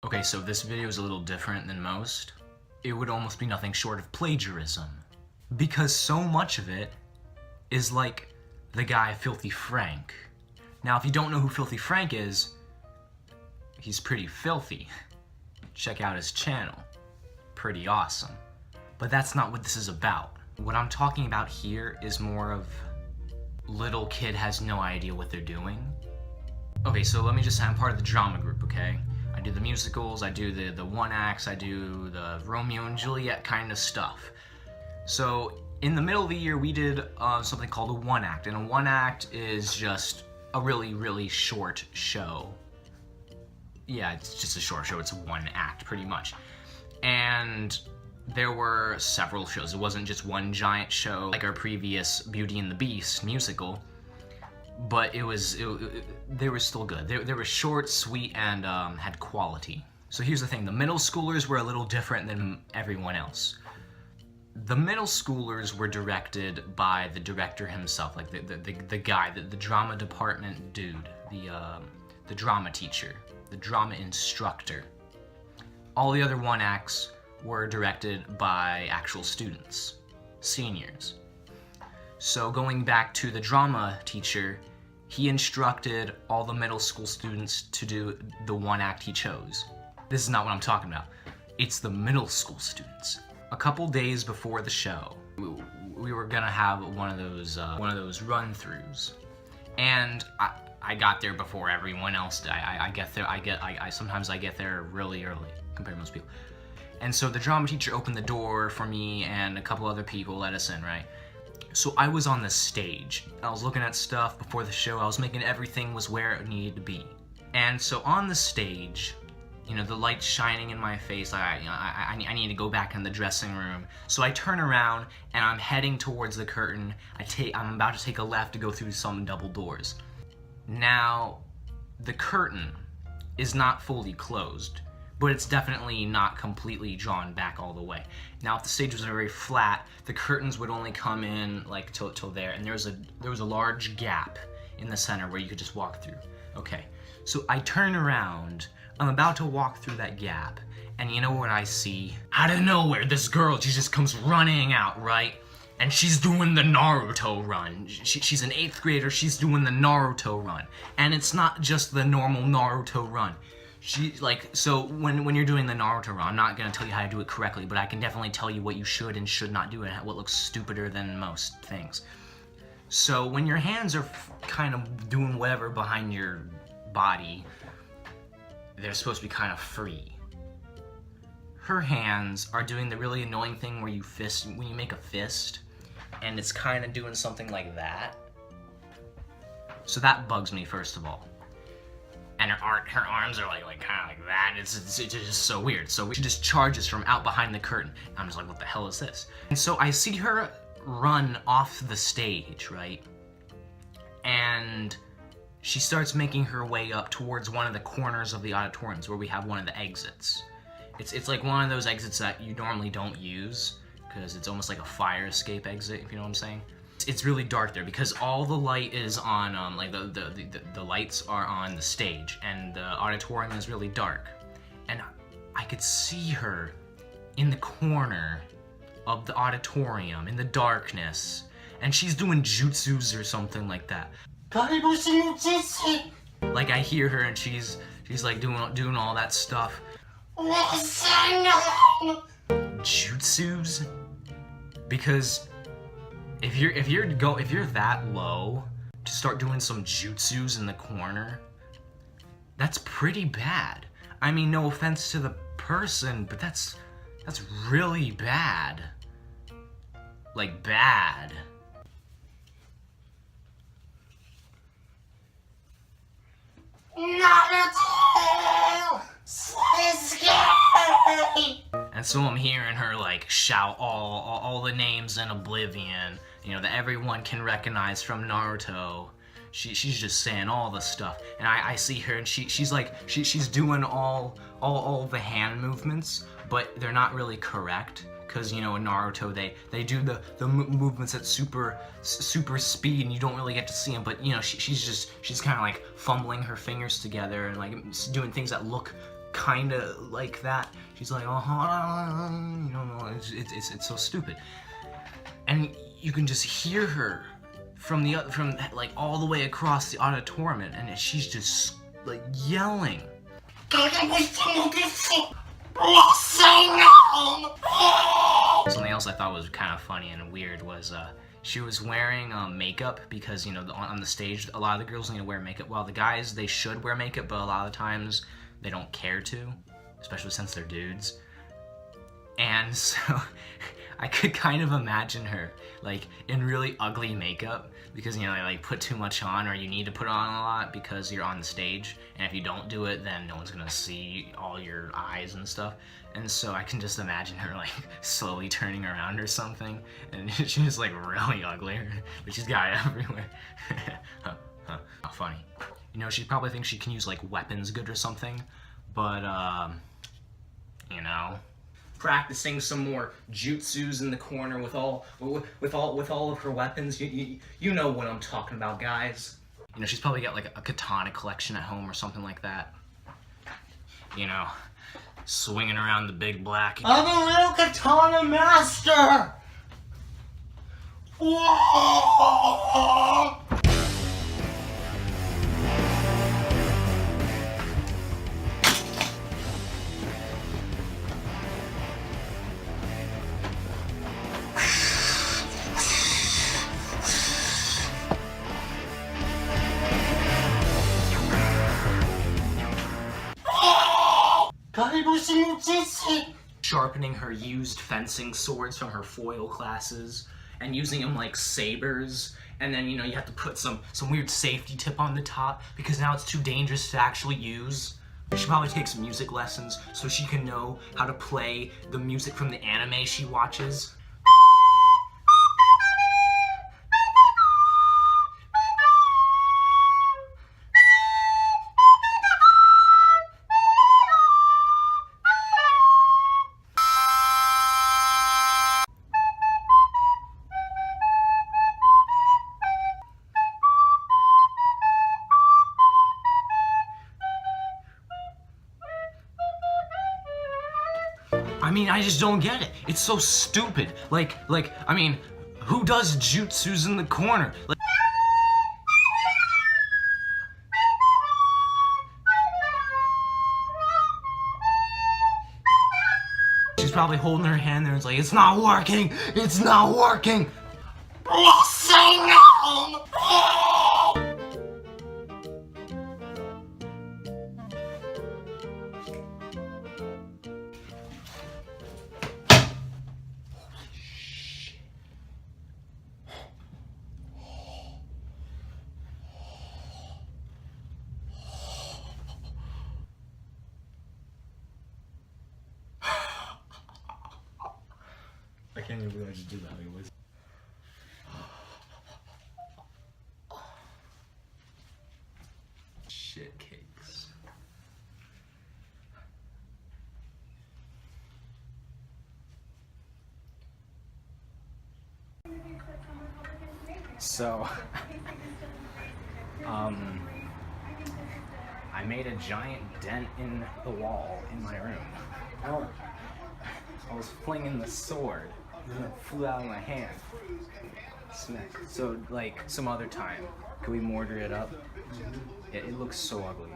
Okay, so this video is a little different than most. It would almost be nothing short of plagiarism. Because so much of it is like the guy Filthy Frank. Now, if you don't know who Filthy Frank is, he's pretty filthy. Check out his channel. Pretty awesome. But that's not what this is about. What I'm talking about here is more of little kid has no idea what they're doing. Okay, so let me just say I'm part of the drama group, okay? I do the musicals, I do the one acts, I do the Romeo and Juliet kind of stuff. So in the middle of the year, we did something called a one act, and a one act is just a really, really short show. Yeah, it's just a short show. It's one act, pretty much. And there were several shows. It wasn't just one giant show like our previous Beauty and the Beast musical, but they were still good. They were short, sweet, and had quality. So here's the thing. The middle schoolers were a little different than everyone else. The middle schoolers were directed by the director himself, like the guy, the drama department dude, the drama teacher, the drama instructor. All the other one acts were directed by actual students, seniors. So going back to the drama teacher, he instructed all the middle school students to do the one act he chose. This is not what I'm talking about. It's the middle school students. A couple days before the show, we were gonna have one of those run-throughs, and I got there before everyone else did. Sometimes I get there really early compared to most people. And so the drama teacher opened the door for me and a couple other people let us in, right? So I was on the stage. I was looking at stuff before the show. I was making everything was where it needed to be. And so on the stage, you know, the light's shining in my face. I need to go back in the dressing room. So I turn around and I'm heading towards the curtain. I'm about to take a left to go through some double doors. Now, the curtain is not fully closed, but it's definitely not completely drawn back all the way. Now, if the stage was very flat, the curtains would only come in like till there, and there was a large gap in the center where you could just walk through. Okay, so I turn around, I'm about to walk through that gap, and you know what I see? Out of nowhere, this girl, she just comes running out, right? And she's doing the Naruto run. She's an 8th grader, she's doing the Naruto run. And it's not just the normal Naruto run. So when you're doing the Naruto run, I'm not gonna tell you how to do it correctly, but I can definitely tell you what you should and should not do and what looks stupider than most things. So when your hands are kind of doing whatever behind your body, they're supposed to be kind of free. Her hands are doing the really annoying thing where when you make a fist, and it's kind of doing something like that. So that bugs me, first of all. And her arms are like kind of like that. It's just so weird. So she just charges from out behind the curtain. I'm just like, what the hell is this? And so I see her run off the stage, right? And she starts making her way up towards one of the corners of the auditoriums where we have one of the exits. It's like one of those exits that you normally don't use because it's almost like a fire escape exit, if you know what I'm saying. It's really dark there because all the light is on, like the lights are on the stage and the auditorium is really dark. And I could see her in the corner of the auditorium in the darkness, and she's doing jutsus or something like that. Like I hear her and she's like doing all that stuff. Jutsus? Because if you're that low to start doing some jutsus in the corner, that's pretty bad. I mean, no offense to the person, but that's really bad. Like bad. And so I'm hearing her like shout all the names in Oblivion, you know, that everyone can recognize from Naruto. She's just saying all the stuff, and I see her and she's doing all the hand movements, but they're not really correct. Because, you know, in Naruto, they do the movements at super speed, and you don't really get to see them. But, you know, she's kind of like fumbling her fingers together and like doing things that look kind of like that. She's like, oh, you know, it's so stupid. And you can just hear her from like all the way across the auditorium, and she's just like yelling. Something else I thought was kind of funny and weird was she was wearing makeup because, you know, on the stage a lot of the girls need to wear makeup, while the guys, they should wear makeup, but a lot of the times they don't care to, especially since they're dudes. And so I could kind of imagine her like in really ugly makeup because, you know, they like put too much on, or you need to put on a lot because you're on the stage, and if you don't do it, then no one's gonna see all your eyes and stuff. And so I can just imagine her like slowly turning around or something, and she's like really ugly, but she's got it everywhere. How funny. You know, she probably thinks she can use like weapons good or something, but you know, practicing some more jutsus in the corner with all of her weapons. You know what I'm talking about, guys. You know, she's probably got like a katana collection at home or something like that. You know, swinging around the big black. I'm a real katana master! Whoa! Sharpening her used fencing swords from her foil classes and using them like sabers, and then, you know, you have to put some weird safety tip on the top because now it's too dangerous to actually use. She probably takes music lessons so she can know how to play the music from the anime she watches. I mean, I just don't get it. It's so stupid. Like, I mean, who does jutsus in the corner? Like, she's probably holding her hand there and it's like, it's not working! It's not working! Say no! I can't even believe I just did that. It was... Shit cakes. So, I made a giant dent in the wall in my room. I was flinging the sword, and it flew out of my hand. Smack. So, like, some other time, could we mortar it up? It looks so ugly.